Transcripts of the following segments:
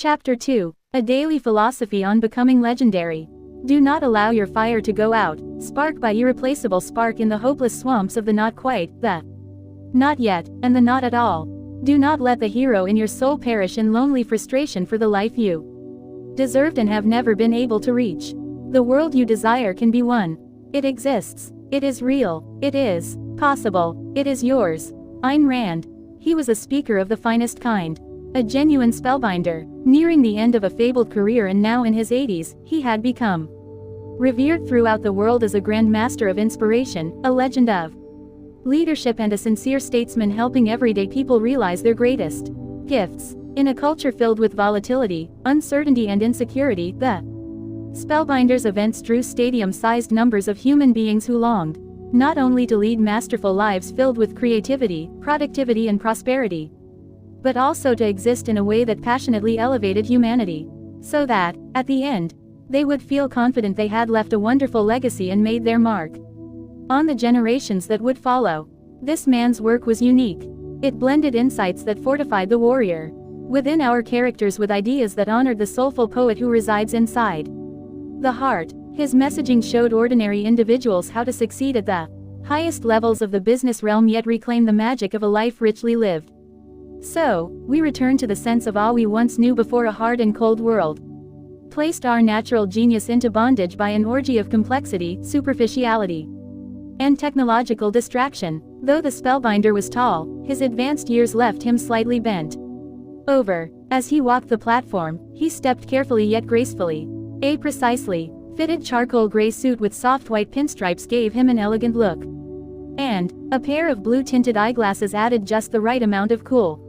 Chapter 2. A daily philosophy on becoming legendary. Do not allow your fire to go out, spark by irreplaceable spark in the hopeless swamps of the not quite, the not yet, and the not at all. Do not let the hero in your soul perish in lonely frustration for the life you deserved and have never been able to reach. The world you desire can be won. It exists. It is real. It is possible. It is yours. Ayn Rand. He was a speaker of the finest kind. A genuine spellbinder. Nearing the end of a fabled career and now in his 80s, he had become revered throughout the world as a grand master of inspiration, a legend of leadership and a sincere statesman helping everyday people realize their greatest gifts. In a culture filled with volatility, uncertainty and insecurity, the Spellbinders events drew stadium-sized numbers of human beings who longed not only to lead masterful lives filled with creativity, productivity and prosperity, but also to exist in a way that passionately elevated humanity, so that, at the end, they would feel confident they had left a wonderful legacy and made their mark on the generations that would follow. This man's work was unique. It blended insights that fortified the warrior within our characters with ideas that honored the soulful poet who resides inside the heart. His messaging showed ordinary individuals how to succeed at the highest levels of the business realm yet reclaim the magic of a life richly lived. So, we return to the sense of awe we once knew before a hard and cold world placed our natural genius into bondage by an orgy of complexity, superficiality, and technological distraction. Though the spellbinder was tall, his advanced years left him slightly bent over. As he walked the platform, he stepped carefully yet gracefully. A precisely fitted charcoal gray suit with soft white pinstripes gave him an elegant look, and a pair of blue-tinted eyeglasses added just the right amount of cool.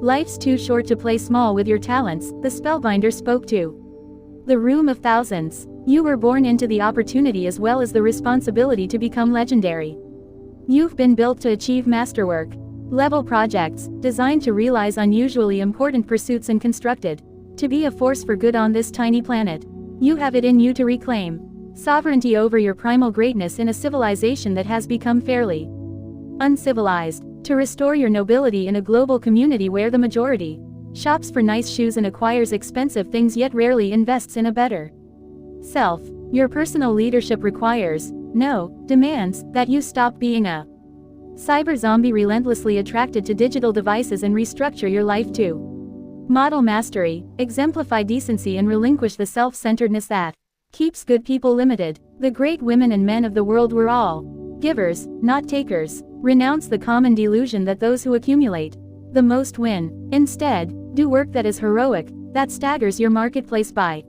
Life's too short to play small with your talents, the spellbinder spoke to the room of thousands. You were born into the opportunity as well as the responsibility to become legendary. You've been built to achieve masterwork level projects, designed to realize unusually important pursuits and constructed to be a force for good on this tiny planet. You have it in you to reclaim sovereignty over your primal greatness in a civilization that has become fairly uncivilized, to restore your nobility in a global community where the majority shops for nice shoes and acquires expensive things yet rarely invests in a better self. Your personal leadership requires, demands, that you stop being a cyber zombie relentlessly attracted to digital devices and restructure your life to model mastery, exemplify decency and relinquish the self-centeredness that keeps good people limited. The great women and men of the world were all givers, not takers. Renounce the common delusion that those who accumulate the most win. Instead, do work that is heroic, that staggers your marketplace by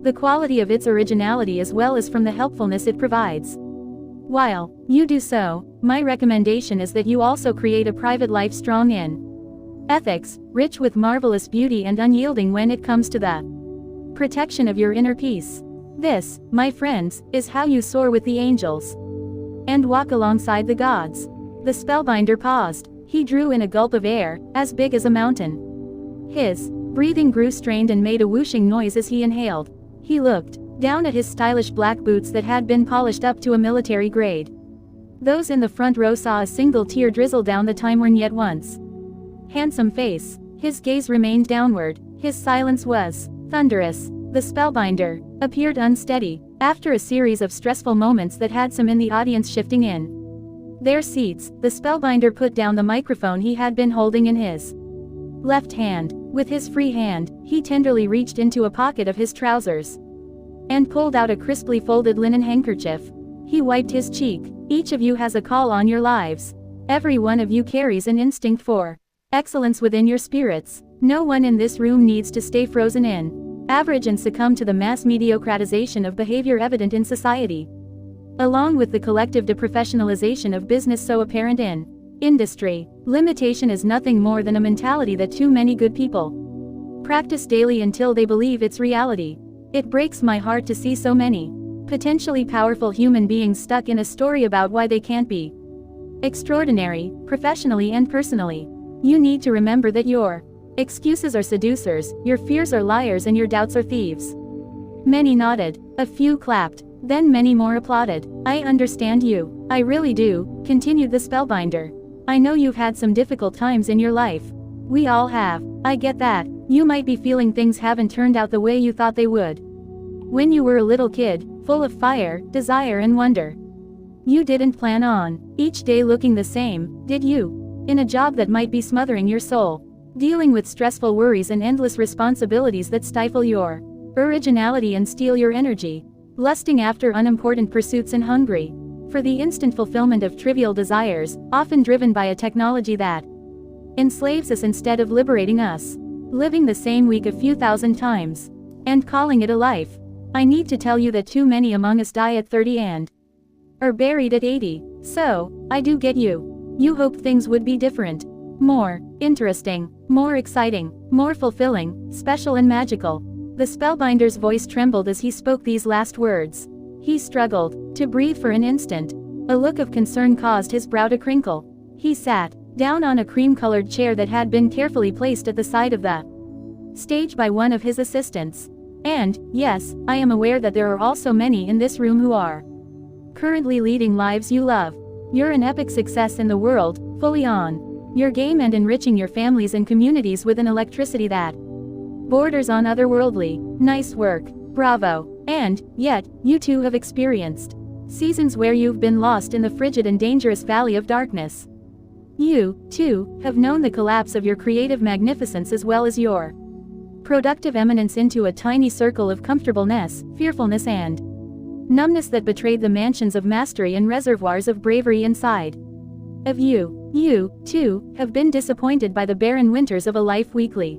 the quality of its originality as well as from the helpfulness it provides. While you do so, my recommendation is that you also create a private life strong in ethics, rich with marvelous beauty and unyielding when it comes to the protection of your inner peace. This, my friends, is how you soar with the angels and walk alongside the gods. The spellbinder paused. He drew in a gulp of air, as big as a mountain. His breathing grew strained and made a whooshing noise as he inhaled. He looked down at his stylish black boots that had been polished up to a military grade. Those in the front row saw a single tear drizzle down the time-worn yet once handsome face. His gaze remained downward. His silence was thunderous. The spellbinder appeared unsteady, after a series of stressful moments that had some in the audience shifting in their seats. The spellbinder put down the microphone he had been holding in his left hand. With his free hand, he tenderly reached into a pocket of his trousers and pulled out a crisply folded linen handkerchief. He wiped his cheek. Each of you has a call on your lives. Every one of you carries an instinct for excellence within your spirits. No one in this room needs to stay frozen in average and succumb to the mass mediocratization of behavior evident in society, along with the collective deprofessionalization of business so apparent in industry. Limitation is nothing more than a mentality that too many good people practice daily until they believe it's reality. It breaks my heart to see so many potentially powerful human beings stuck in a story about why they can't be extraordinary, professionally and personally. You need to remember that your excuses are seducers, your fears are liars and your doubts are thieves. Many nodded, a few clapped, then many more applauded. I understand you. I really do, continued the spellbinder. I know you've had some difficult times in your life. We all have. I get that. You might be feeling things haven't turned out the way you thought they would. When you were a little kid, full of fire, desire and wonder. You didn't plan on each day looking the same, did you? In a job that might be smothering your soul. Dealing with stressful worries and endless responsibilities that stifle your originality and steal your energy. Lusting after unimportant pursuits and hungry for the instant fulfillment of trivial desires, often driven by a technology that enslaves us instead of liberating us. Living the same week a few thousand times and calling it a life. I need to tell you that too many among us die at 30 and are buried at 80. So, I do get you. You hoped things would be different. More interesting, more exciting, more fulfilling, special and magical. The spellbinder's voice trembled as he spoke these last words. He struggled to breathe for an instant. A look of concern caused his brow to crinkle. He sat down on a cream-colored chair that had been carefully placed at the side of the stage by one of his assistants. And, yes, I am aware that there are also many in this room who are currently leading lives you love. You're an epic success in the world, fully on your game and enriching your families and communities with an electricity that borders on otherworldly. Nice work. Bravo. And, yet, you too have experienced seasons where you've been lost in the frigid and dangerous valley of darkness. You, too, have known the collapse of your creative magnificence as well as your productive eminence into a tiny circle of comfortableness, fearfulness and numbness that betrayed the mansions of mastery and reservoirs of bravery inside of you. You, too, have been disappointed by the barren winters of a life weakly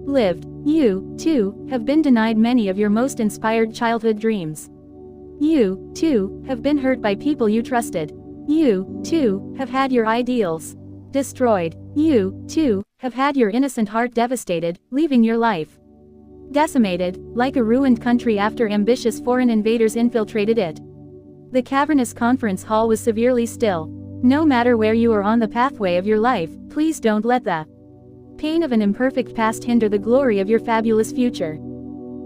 lived. You, too, have been denied many of your most inspired childhood dreams. You, too, have been hurt by people you trusted. You, too, have had your ideals destroyed. You, too, have had your innocent heart devastated, leaving your life decimated, like a ruined country after ambitious foreign invaders infiltrated it. The cavernous conference hall was severely still. No matter where you are on the pathway of your life, please don't let the pain of an imperfect past hinder the glory of your fabulous future.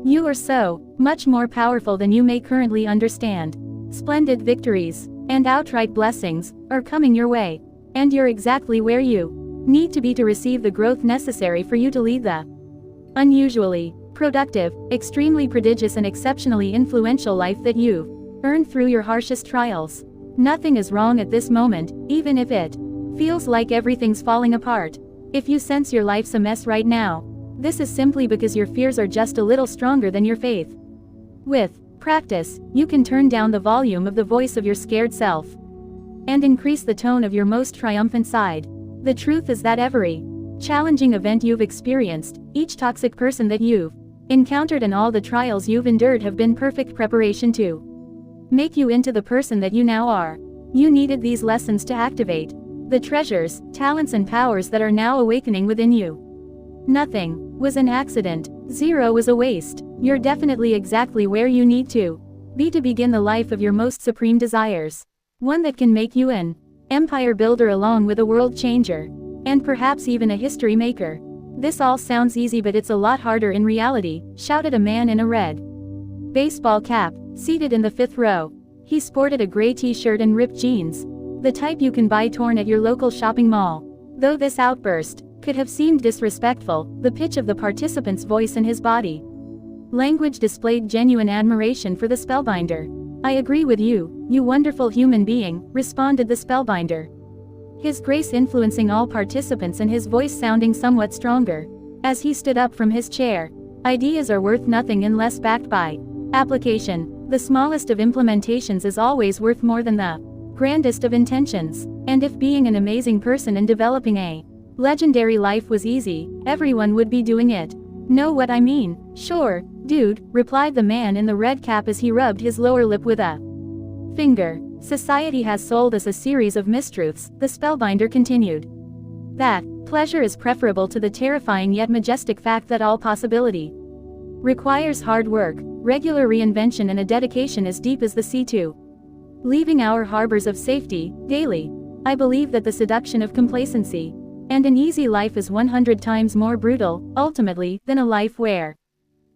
You are so much more powerful than you may currently understand. Splendid victories and outright blessings are coming your way. And you're exactly where you need to be to receive the growth necessary for you to lead the unusually productive, extremely prodigious and exceptionally influential life that you've earned through your harshest trials. Nothing is wrong at this moment, even if it feels like everything's falling apart. If you sense your life's a mess right now, this is simply because your fears are just a little stronger than your faith. With practice, you can turn down the volume of the voice of your scared self and increase the tone of your most triumphant side. The truth is that every challenging event you've experienced, each toxic person that you've encountered and all the trials you've endured have been perfect preparation to make you into the person that you now are. You needed these lessons to activate the treasures, talents and powers that are now awakening within you. Nothing was an accident. Zero was a waste. You're definitely exactly where you need to be to begin the life of your most supreme desires. One that can make you an empire builder along with a world changer. And perhaps even a history maker. This all sounds easy, but it's a lot harder in reality, shouted a man in a red baseball cap, seated in the fifth row. He sported a gray t-shirt and ripped jeans. The type you can buy torn at your local shopping mall. Though this outburst could have seemed disrespectful, the pitch of the participant's voice and his body language displayed genuine admiration for the spellbinder. I agree with you, you wonderful human being, responded the spellbinder. His grace influencing all participants and his voice sounding somewhat stronger. As he stood up from his chair. Ideas are worth nothing unless backed by application. The smallest of implementations is always worth more than the grandest of intentions. And if being an amazing person and developing a legendary life was easy, everyone would be doing it. Know what I mean? Sure, dude, replied the man in the red cap as he rubbed his lower lip with a finger. Society has sold us a series of mistruths, the spellbinder continued. That pleasure is preferable to the terrifying yet majestic fact that all possibility requires hard work, regular reinvention and a dedication as deep as the sea to leaving our harbors of safety, daily. I believe that the seduction of complacency and an easy life is 100 times more brutal, ultimately, than a life where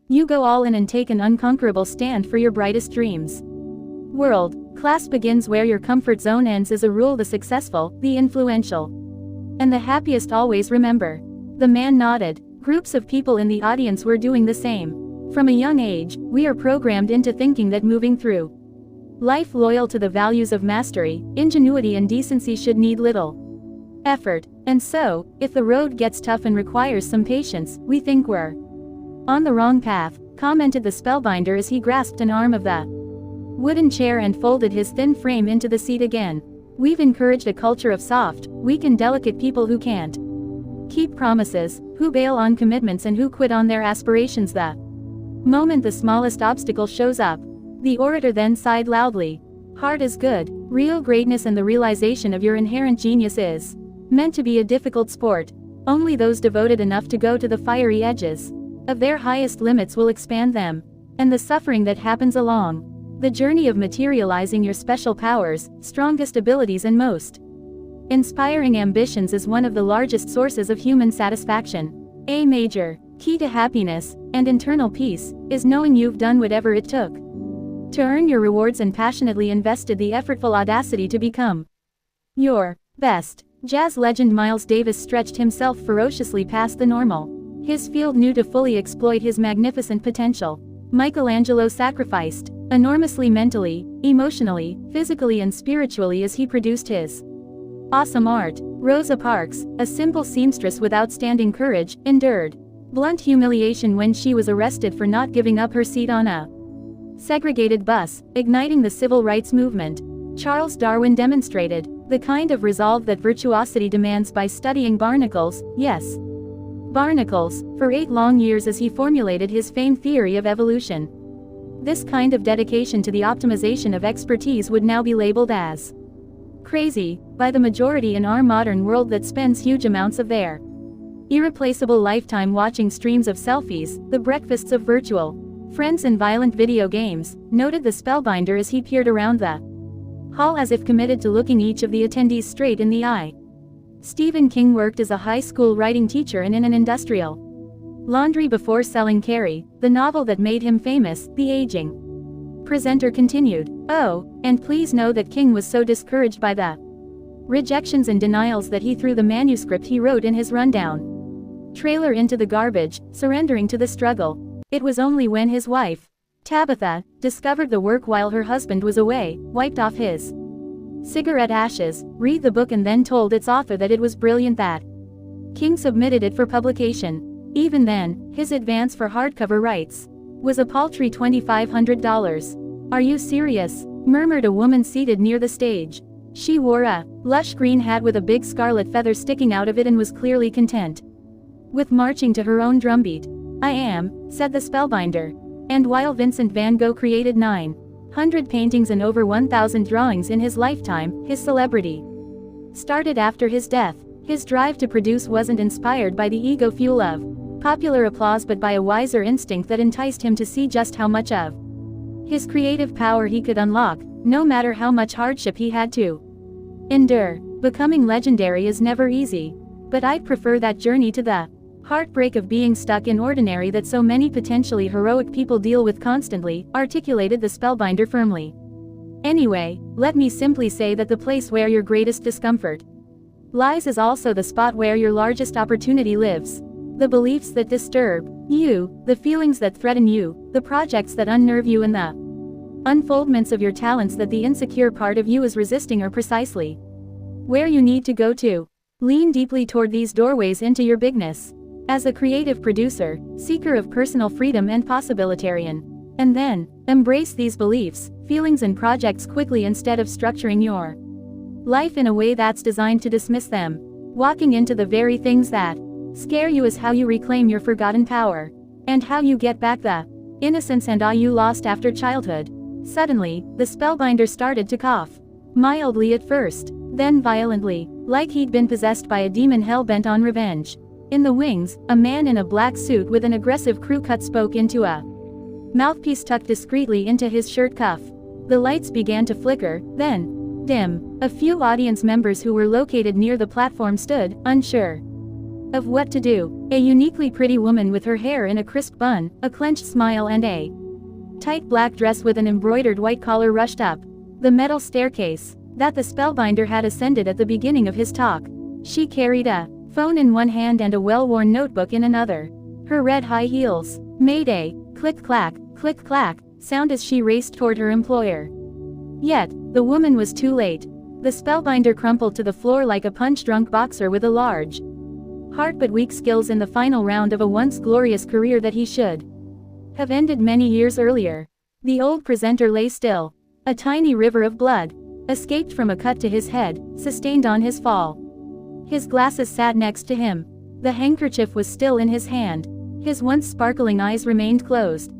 you go all in and take an unconquerable stand for your brightest dreams. World class begins where your comfort zone ends. As a rule, the successful, the influential, and the happiest always remember. The man nodded. Groups of people in the audience were doing the same. From a young age, we are programmed into thinking that moving through life loyal to the values of mastery, ingenuity and decency should need little effort. And so, if the road gets tough and requires some patience, we think we're on the wrong path, commented the spellbinder as he grasped an arm of the wooden chair and folded his thin frame into the seat again. We've encouraged a culture of soft, weak and delicate people who can't keep promises, who bail on commitments and who quit on their aspirations the moment the smallest obstacle shows up. The orator then sighed loudly. Hard is good. Real greatness and the realization of your inherent genius is meant to be a difficult sport. Only those devoted enough to go to the fiery edges of their highest limits will expand them. And the suffering that happens along the journey of materializing your special powers, strongest abilities and most inspiring ambitions is one of the largest sources of human satisfaction. A major key to happiness and internal peace is knowing you've done whatever it took to earn your rewards and passionately invested the effortful audacity to become your best. Jazz legend Miles Davis stretched himself ferociously past the normal. His field knew to fully exploit his magnificent potential. Michelangelo sacrificed enormously mentally, emotionally, physically and spiritually as he produced his awesome art. Rosa Parks, a simple seamstress with outstanding courage, endured blunt humiliation when she was arrested for not giving up her seat on a segregated bus, igniting the civil rights movement. Charles Darwin demonstrated the kind of resolve that virtuosity demands by studying barnacles, yes, barnacles, for 8 long years as he formulated his famed theory of evolution. This kind of dedication to the optimization of expertise would now be labeled as crazy by the majority in our modern world that spends huge amounts of their irreplaceable lifetime watching streams of selfies, the breakfasts of virtual friends and violent video games, noted the spellbinder as he peered around the hall as if committed to looking each of the attendees straight in the eye. Stephen King worked as a high school writing teacher and in an industrial laundry before selling Carrie, the novel that made him famous. The aging presenter continued. Oh, and please know that King was so discouraged by the rejections and denials that he threw the manuscript he wrote in his rundown trailer into the garbage, surrendering to the struggle. It was only when his wife, Tabitha, discovered the work while her husband was away, wiped off his cigarette ashes, read the book and then told its author that it was brilliant that King submitted it for publication. Even then, his advance for hardcover rights was a paltry $2,500. Are you serious? Murmured a woman seated near the stage. She wore a lush green hat with a big scarlet feather sticking out of it and was clearly content with marching to her own drumbeat. I am, said the spellbinder. And while Vincent van Gogh created 900 paintings and over 1,000 drawings in his lifetime, his celebrity started after his death. His drive to produce wasn't inspired by the ego fuel of popular applause but by a wiser instinct that enticed him to see just how much of his creative power he could unlock, no matter how much hardship he had to endure. Becoming legendary is never easy. But I'd prefer that journey to the heartbreak of being stuck in ordinary that so many potentially heroic people deal with constantly, articulated the spellbinder firmly. Anyway, let me simply say that the place where your greatest discomfort lies is also the spot where your largest opportunity lives. The beliefs that disturb you, the feelings that threaten you, the projects that unnerve you and the unfoldments of your talents that the insecure part of you is resisting are precisely where you need to go to. Lean deeply toward these doorways into your bigness. As a creative producer, seeker of personal freedom and possibilitarian. And then, embrace these beliefs, feelings and projects quickly instead of structuring your life in a way that's designed to dismiss them. Walking into the very things that scare you is how you reclaim your forgotten power. And how you get back the innocence and awe you lost after childhood. Suddenly, the spellbinder started to cough. Mildly at first, then violently, like he'd been possessed by a demon hell-bent on revenge. In the wings, a man in a black suit with an aggressive crew cut spoke into a mouthpiece tucked discreetly into his shirt cuff. The lights began to flicker, then dim. A few audience members who were located near the platform stood, unsure of what to do. A uniquely pretty woman with her hair in a crisp bun, a clenched smile and a tight black dress with an embroidered white collar rushed up the metal staircase that the spellbinder had ascended at the beginning of his talk. She carried a phone in one hand and a well-worn notebook in another. Her red high heels, Mayday, click clack, sound as she raced toward her employer. Yet, the woman was too late. The spellbinder crumpled to the floor like a punch-drunk boxer with a large heart but weak skills in the final round of a once glorious career that he should have ended many years earlier. The old presenter lay still. A tiny river of blood escaped from a cut to his head, sustained on his fall. His glasses sat next to him. The handkerchief was still in his hand. His once sparkling eyes remained closed.